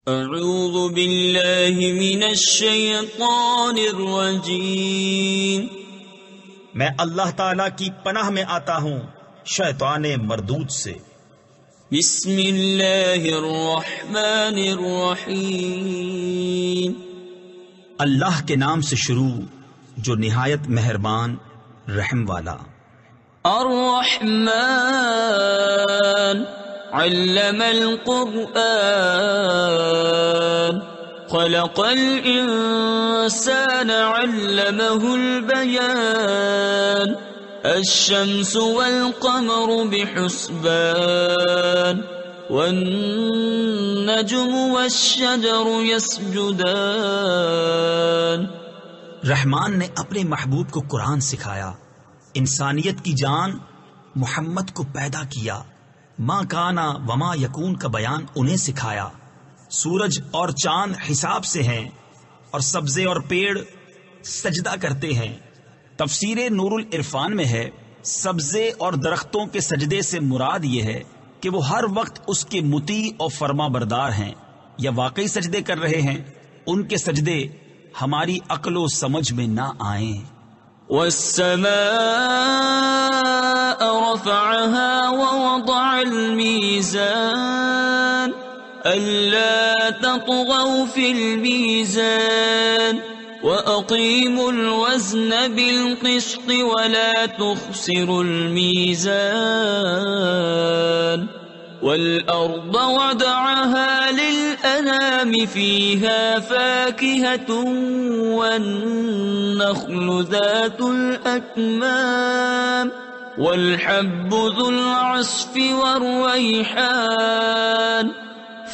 اعوذ باللہ من الشیطان الرجیم، میں اللہ تعالیٰ کی پناہ میں آتا ہوں شیطان مردود سے۔ بسم اللہ الرحمن الرحیم، اللہ کے نام سے شروع جو نہایت مہربان رحم والا۔ الرحمن علم القرآن خلق الإنسان علمه البيان الشمس والقمر بحسبان والنجم والشجر يسجدان۔ رحمان نے اپنے محبوب کو قرآن سکھایا، انسانیت کی جان محمد کو پیدا کیا، ماں کانا وما یکون کا بیان انہیں سکھایا۔ سورج اور چاند حساب سے ہیں اور سبزے اور پیڑ سجدہ کرتے ہیں۔ تفسیر نور العرفان میں ہے، سبزے اور درختوں کے سجدے سے مراد یہ ہے کہ وہ ہر وقت اس کے مطیع اور فرما بردار ہیں یا واقعی سجدے کر رہے ہیں۔ ان کے سجدے ہماری عقل و سمجھ میں نہ آئیں۔ والسماء رفعها ووضع الميزان ألا تطغوا في الميزان وأقيموا الوزن بالقسط ولا تخسروا الميزان والأرض وضعها للأنام فيها فاكهة والنخل ذات الأكمام والحب ذو العصف والريحان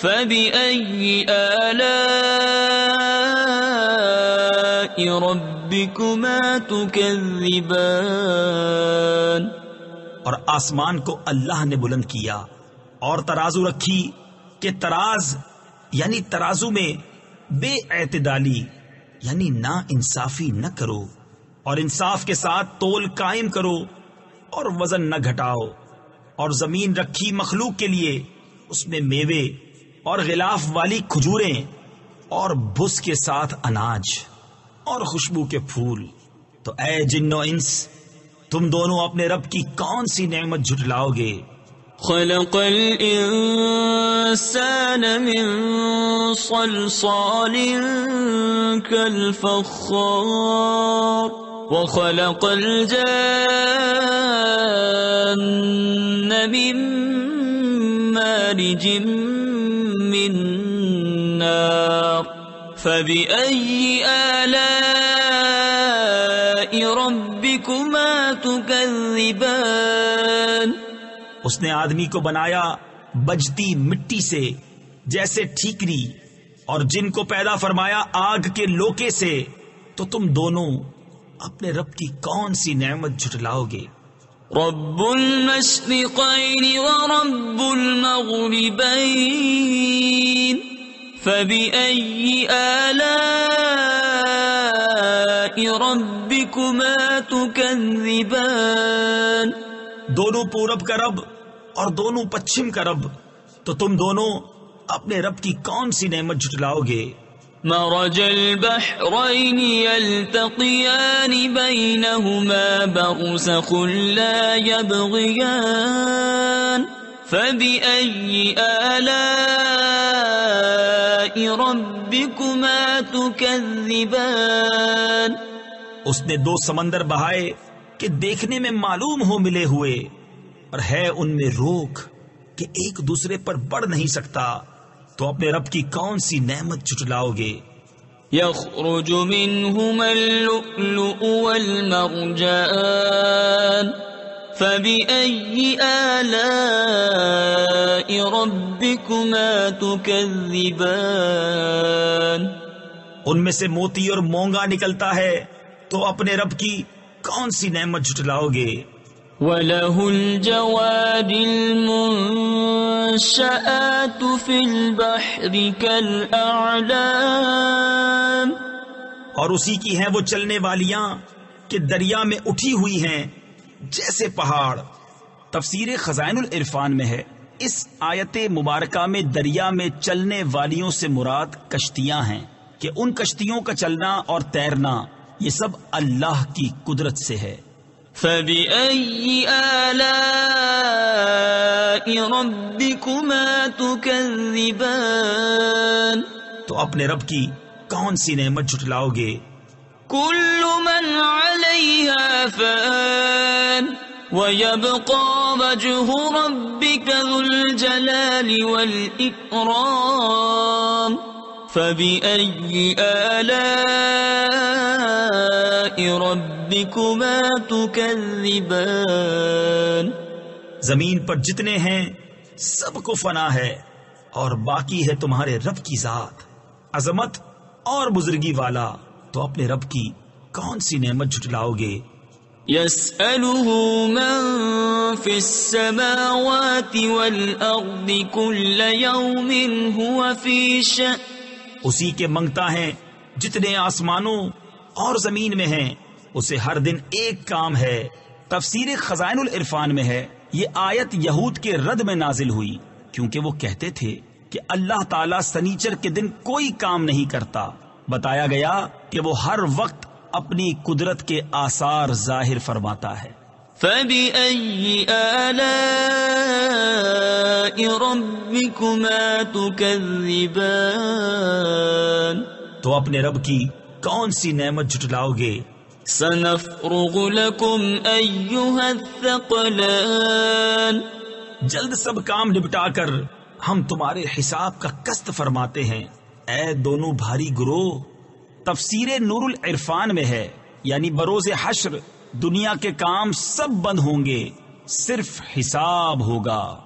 فبأي آلاء ربكما تكذبان۔ اور آسمان کو اللہ نے بلند کیا اور ترازو رکھی کہ تراز یعنی ترازو میں بے اعتدالی یعنی نا انصافی نہ کرو، اور انصاف کے ساتھ تول قائم کرو اور وزن نہ گھٹاؤ۔ اور زمین رکھی مخلوق کے لیے، اس میں میوے اور غلاف والی کھجوریں اور بھس کے ساتھ اناج اور خوشبو کے پھول۔ تو اے جن و انس، تم دونوں اپنے رب کی کون سی نعمت جھٹلاؤ گے؟ خلق الإنسان من صلصال كالفخار وخلق الجان من مارج من نار فبأي آلاء ربكما تكذبان۔ اس نے آدمی کو بنایا بجتی مٹی سے جیسے ٹھیکری، اور جن کو پیدا فرمایا آگ کے لوکے سے، تو تم دونوں اپنے رب کی کون سی نعمت جھٹلاؤ گے؟ رب المشرقین ورب المغربین فبأي آلاء ربكما تكذبان۔ دونوں پورب کا رب اور دونوں پچھم کا رب، تو تم دونوں اپنے رب کی کون سی نعمت جھٹلاؤ گے؟ مرج البحرین یلتقیان بینہما برزخ لا یبغیان فبأي آلاء ربكما تكذبان۔ اس نے دو سمندر بہائے کہ دیکھنے میں معلوم ہو ملے ہوئے، اور ہے ان میں روک کہ ایک دوسرے پر بڑھ نہیں سکتا، تو اپنے رب کی کون سی نعمت جھٹلاؤ گے؟ یخرج منہما اللؤلؤ والمرجان فبأي آلاء ربكما تكذبان۔ ان میں سے موتی اور مونگا نکلتا ہے، تو اپنے رب کی کون سی نعمت جھٹلاؤ گے؟ وَلَهُ الْجَوَارِ الْمُنشَآتُ فِي الْبَحْرِ كَالْأَعْلَامِ، اور اسی کی ہیں وہ چلنے والیاں کہ دریا میں اٹھی ہوئی ہیں جیسے پہاڑ۔ تفسیر خزائن العرفان میں ہے، اس آیت مبارکہ میں دریا میں چلنے والیوں سے مراد کشتیاں ہیں کہ ان کشتیوں کا چلنا اور تیرنا یہ سب اللہ کی قدرت سے ہے۔ فَبِأَيِّ آلَاءِ رَبِّكُمَا تُكَذِّبَانِ، تو اپنے رب کی کون سی نعمت جھٹلاؤ گے؟ كُلُّ مَنْ عَلَيْهَا فَانٍ وَيَبْقَى وَجْهُ رَبِّكَ ذُو الْجَلَالِ وَالْإِكْرَامِ فَبِأَيِّ آلَاءِ رَبِّكُمَا تُكَذِّبَانِ، زمین پر جتنے ہیں سب کو فنا ہے اور باقی ہے تمہارے رب کی ذات عظمت اور بزرگی والا، تو اپنے رب کی کون سی نعمت جھٹلاؤ گے؟ يَسْأَلُهُ مَن فِي السَّمَاوَاتِ وَالْأَرْضِ كُلَّ يَوْمٍ هُوَ فِي شَأْنٍ، اسی کے منگتا ہے جتنے آسمانوں اور زمین میں ہیں، اسے ہر دن ایک کام ہے۔ تفسیر خزائن العرفان میں ہے یہ آیت یہود کے رد میں نازل ہوئی کیونکہ وہ کہتے تھے کہ اللہ تعالیٰ سنیچر کے دن کوئی کام نہیں کرتا۔ بتایا گیا کہ وہ ہر وقت اپنی قدرت کے آثار ظاہر فرماتا ہے۔ فَبِأَيِّ آلَاءِ رَبِّكُمَا تُكَذِّبَانِ، تو اپنے رب کی کون سی نعمت جھٹلاؤ گے؟ سَنَفْرُغُ لَكُمْ أَيُّهَا الثَّقَلَانِ، جلد سب کام نپٹا کر ہم تمہارے حساب کا قسط فرماتے ہیں، اے دونوں بھاری گروہ۔ تفسیر نور العرفان میں ہے یعنی بروز حشر دنیا کے کام سب بند ہوں گے، صرف حساب ہوگا۔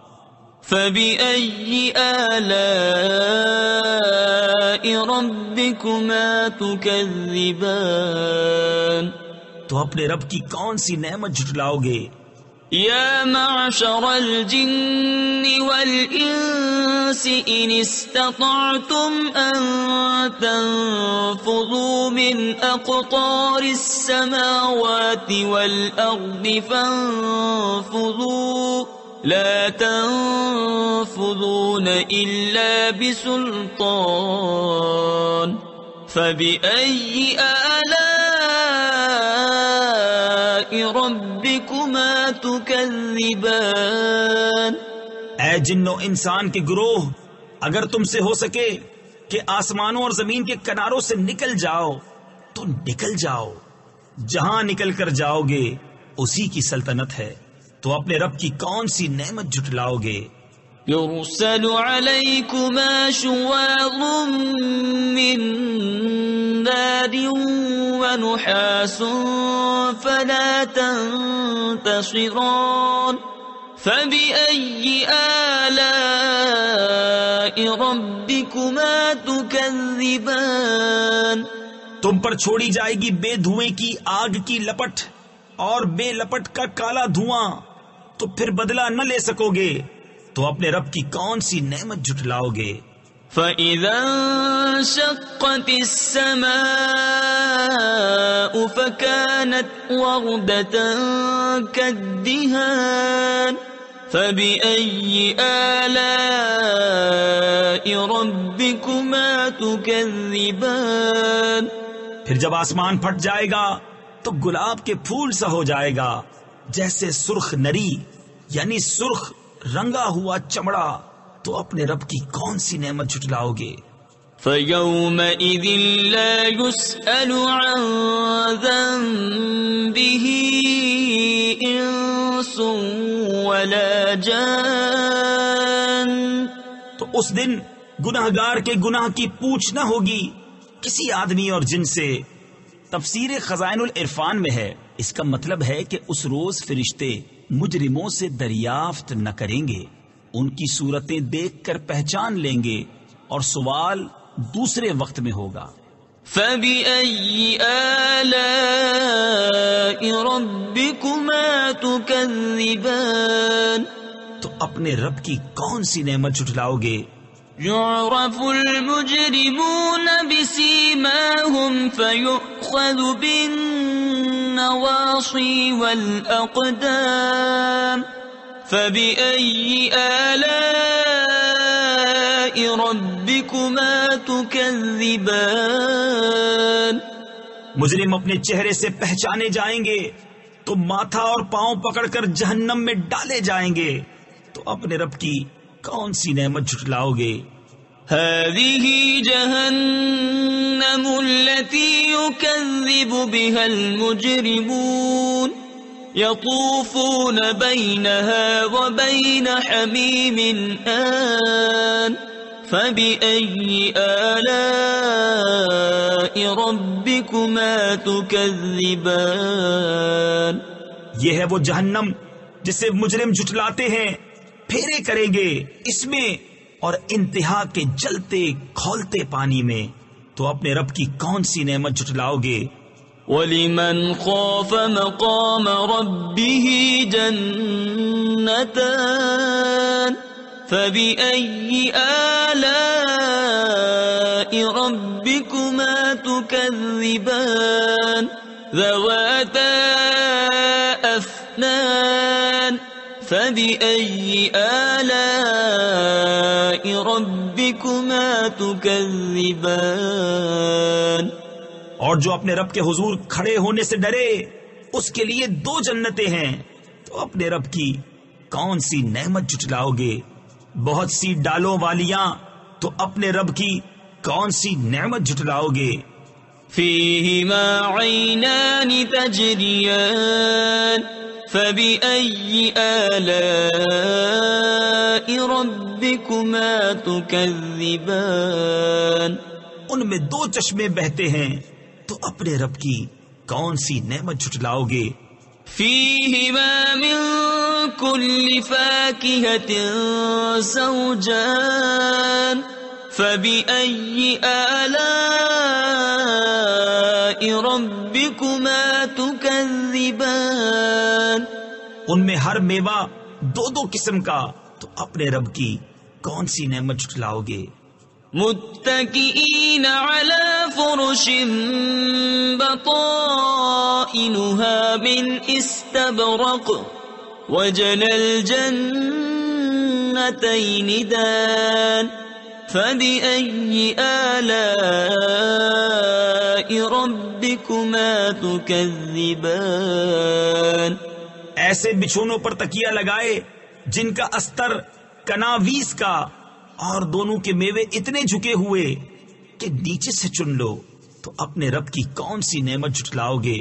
فَبِأَيِّ آلَاءِ رَبِّكُمَا تُكَذِّبَانِ، تو اپنے رب کی کون سی نعمت جھٹلاؤ گے؟ يا معشر الجن والإنس إن استطعتم أن تنفذوا من أقطار السماوات والأرض فانفذوا لا تنفذون إلا بسلطان فبأي آلاء ربكما تكذبان۔ اے جن و انسان کے گروہ، اگر تم سے ہو سکے کہ آسمانوں اور زمین کے کناروں سے نکل جاؤ تو نکل جاؤ، جہاں نکل کر جاؤ گے اسی کی سلطنت ہے، تو اپنے رب کی کون سی نعمت جھٹلاؤ گے؟ يرسل عليكما شواظ من نار ونحاس فلا تنتصران فبأي آلاء ربكما تكذبان۔ تم پر چھوڑی جائے گی بے دھوئیں کی آگ کی لپٹ اور بے لپٹ کا کالا دھواں، تو پھر بدلہ نہ لے سکو گے، تو اپنے رب کی کون سی نعمت جھٹلاؤ گے؟ فَإِذَا انشَقَّتِ السَّمَاءُ فَكَانَتْ وَرْدَةً كَالدِّهَانِ فَبِأَيِّ آلَاءِ رَبِّكُمَا تُكَذِّبَانِ۔ پھر جب آسمان پھٹ جائے گا تو گلاب کے پھول سا ہو جائے گا، جیسے سرخ نری یعنی سرخ رنگا ہوا چمڑا، تو اپنے رب کی کون سی نعمت جھٹلاؤ گے؟ فَيَوْمَئِذٍ لَا يُسْأَلُ عَنْ ذَنبِهِ إِنسٌ وَلَا جَانٌ۔ تو اس دن گناہگار کے گناہ کی پوچھ نہ ہوگی کسی آدمی اور جن سے۔ تفسیر خزائن العرفان میں ہے اس کا مطلب ہے کہ اس روز فرشتے مجرموں سے دریافت نہ کریں گے، ان کی صورتیں دیکھ کر پہچان لیں گے اور سوال دوسرے وقت میں ہوگا۔ فَبِأَيِّ آلَاءِ رَبِّكُمَا تُكَذِّبَانِ۔ تو اپنے رب کی کون سی نعمت جھٹلاؤ گے؟ يُعْرَفُ الْمُجْرِمُونَ بِسِيمَاهُمْ فَيُؤْخَذُ بِالنَّوَاصِي وَالْأَقْدَامِ فبأي آلاء ربكما تكذبان مجرم اپنے چہرے سے پہچانے جائیں گے تو ماتھا اور پاؤں پکڑ کر جہنم میں ڈالے جائیں گے، تو اپنے رب کی کون سی نعمت جھٹلاؤ گے؟ هذه جهنم التي يكذب بها المجرمون يطوفون بينها وبين حميم آن فبأي آلاء ربكما تكذبان یہ ہے وہ جہنم جسے مجرم جھٹلاتے ہیں، پھیرے کریں گے اس میں اور انتہا کے جلتے کھولتے پانی میں، تو اپنے رب کی کون سی نعمت جھٹلاؤ گے؟ وَلِمَنْ خَافَ مَقَامَ رَبِّهِ جَنَّتَانِ فَبِأَيِّ آلَاءِ رَبِّكُمَا تُكَذِّبَانِ ذَوَاتَا أَفْنَانٍ فَبِأَيِّ آلَاءِ رَبِّكُمَا تُكَذِّبَانِ اور جو اپنے رب کے حضور کھڑے ہونے سے ڈرے اس کے لیے 2 جنتیں ہیں، تو اپنے رب کی کون سی نعمت جھٹلاؤ گے؟ بہت سی ڈالوں والیاں، تو اپنے رب کی کون سی نعمت جھٹلاؤ گے؟ فِيهِمَا عَيْنَانِ تَجْرِيَانِ فَبِأَيِّ آلَاءِ رَبِّكُمَا تُكَذِّبَانِ ان میں 2 چشمے بہتے ہیں، تو اپنے رب کی کون سی نعمت جھٹلاؤ گے؟ فِيهِمَا مِن كُلِّ فَاكِهَةٍ زَوْجَانِ فَبِأَيِّ آلَاءِ رَبِّكُمَا تُكَذِّبَانِ ان میں ہر میوہ 2 قسم کا، تو اپنے رب کی کون سی نعمت جھٹلاؤ گے؟ متكئين على فرش بطائنها من استبرق وجنى الجنتين دان فبأي آلاء ربكما تكذبان ایسے بچھونوں پر تکیہ لگائے جن کا استر کناویس کا، اور دونوں کے میوے اتنے جھکے ہوئے کہ نیچے سے چن لو، تو اپنے رب کی کون سی نعمت جھٹلاؤ گے؟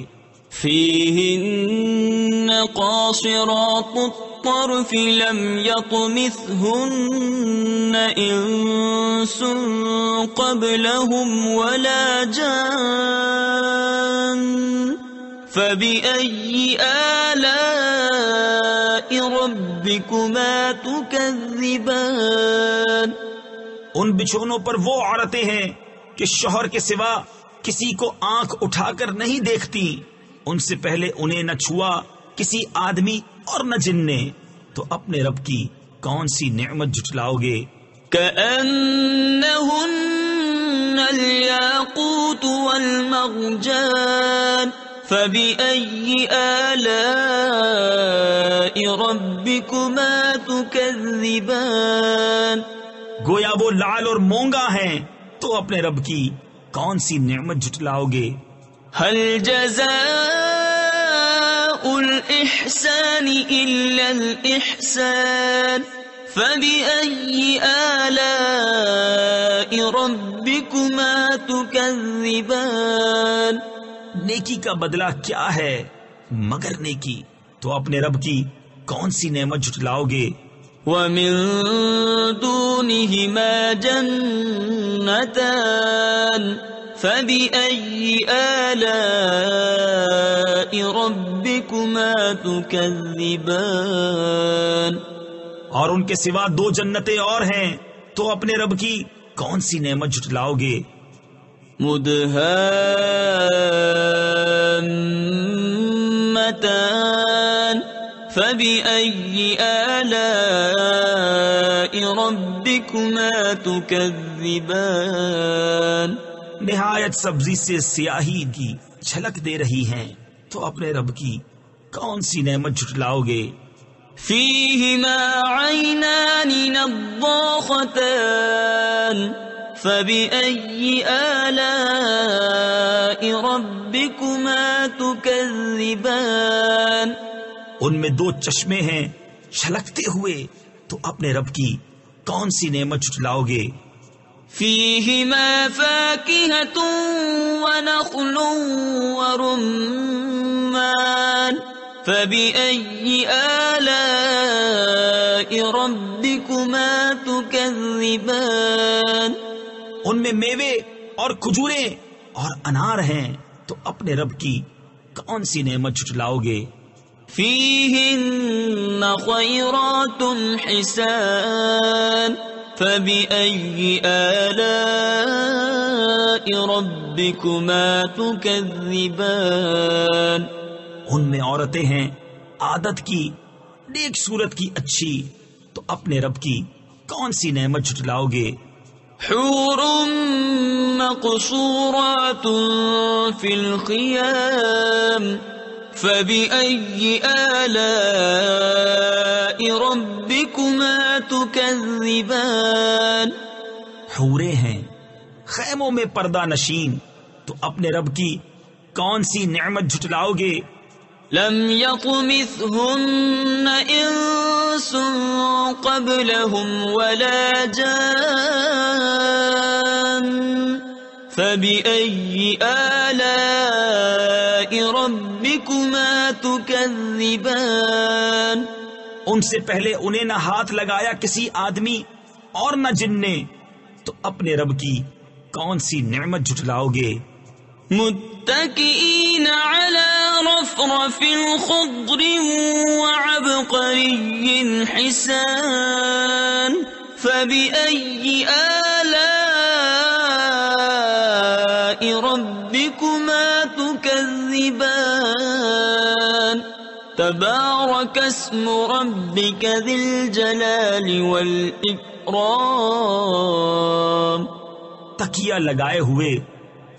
فِيهِنَّ قَاصِرَاتُ الطَّرْفِ لَمْ يَطْمِثْهُنَّ إِنسٌ قَبْلَهُمْ وَلَا جَانٌّ فَبِأَيِّ آلَاءِ رَبِّكُمَا تُكَذِّبَانِ ان بچھونوں پر وہ عورتیں ہیں کہ شوہر کے سوا کسی کو آنکھ اٹھا کر نہیں دیکھتی، ان سے پہلے انہیں نہ چھوا کسی آدمی اور نہ جن نے، تو اپنے رب کی کون سی نعمت جھٹلاؤ گے؟ كَأَنَّهُنَّ الْيَاقُوتُ وَالْمَرْجَانُ فَبِأَيِّ آلَاءِ رَبِّكُمَا تُكَذِّبَانِ گویا وہ لعل اور مونگا ہیں، تو اپنے رب کی کون سی نعمت جھٹلاؤ گے؟ هَلْ جَزَاءُ الْإِحْسَانِ إِلَّا الْإِحْسَانُ فَبِأَيِّ آلَاءِ رَبِّكُمَا تُكَذِّبَانِ نیکی کا بدلہ کیا ہے مگر نیکی، تو اپنے رب کی کون سی نعمت جھٹلاؤ گے؟ وَمِن دُونِهِمَا جَنَّتَانِ فَبِأَيِّ آلَاءِ رَبِّكُمَا تُكَذِّبَانِ اور ان کے سوا 2 جنتیں اور ہیں، تو اپنے رب کی کون سی نعمت جھٹلاؤ گے؟ مُدْهَامَّتَانِ فَبِأَيِّ آلَاءِ رَبِّكُمَا تُكَذِّبَانِ نہایت سبزی سے سیاہی کی جھلک دے رہی ہیں، تو اپنے رب کی کون سی نعمت جھٹلاؤ گے؟ فيهما عينان نضاختان فبأي آلاء ربكما تكذبان ان میں دو چشمے ہیں چھلکتے ہوئے، تو اپنے رب کی کون سی نعمت جھٹلاؤ گے؟ فيهما فاكهة ونخل ورمان فبأي آلاء ربكما تكذبان ان میں میوے اور کھجوریں اور انار ہیں، تو اپنے رب کی کون سی نعمت جھٹلاؤ گے؟ فيهن خيرات حسان فبأي آلاء ربكما تكذبان ان میں عورتیں ہیں عادت کی، نیک صورت کی اچھی، تو اپنے رب کی کون سی نعمت جھٹلاؤ گے؟ حور مقصورات في الخيام فبأي آلاء ربكما تكذبان حوریں ہیں خیموں میں پردہ نشین، تو اپنے رب کی کون سی نعمت جھٹلاؤ گے؟ لم يطمثهن انس قبلهم ولا جان فبأي آلاء ربكما تكذبان ان سے پہلے انہیں نہ ہاتھ لگایا کسی آدمی اور نہ جن نے، تو اپنے رب کی کون سی نعمت جھٹلاؤ گے؟ متكئين على رفرف خضر وعبقري حسان فبأي آلاء ربكما تكذبان تبارك اسم ربك ذي الجلال والإكرام تکیہ لگائے ہوئے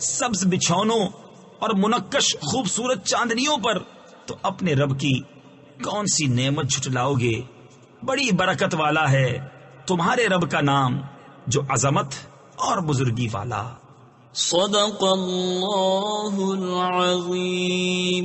سبز بچھونوں اور منقش خوبصورت چاندنیوں پر، تو اپنے رب کی کون سی نعمت جھٹلاؤ گے؟ بڑی برکت والا ہے تمہارے رب کا نام، جو عظمت اور بزرگی والا۔ صدق اللہ العظیم۔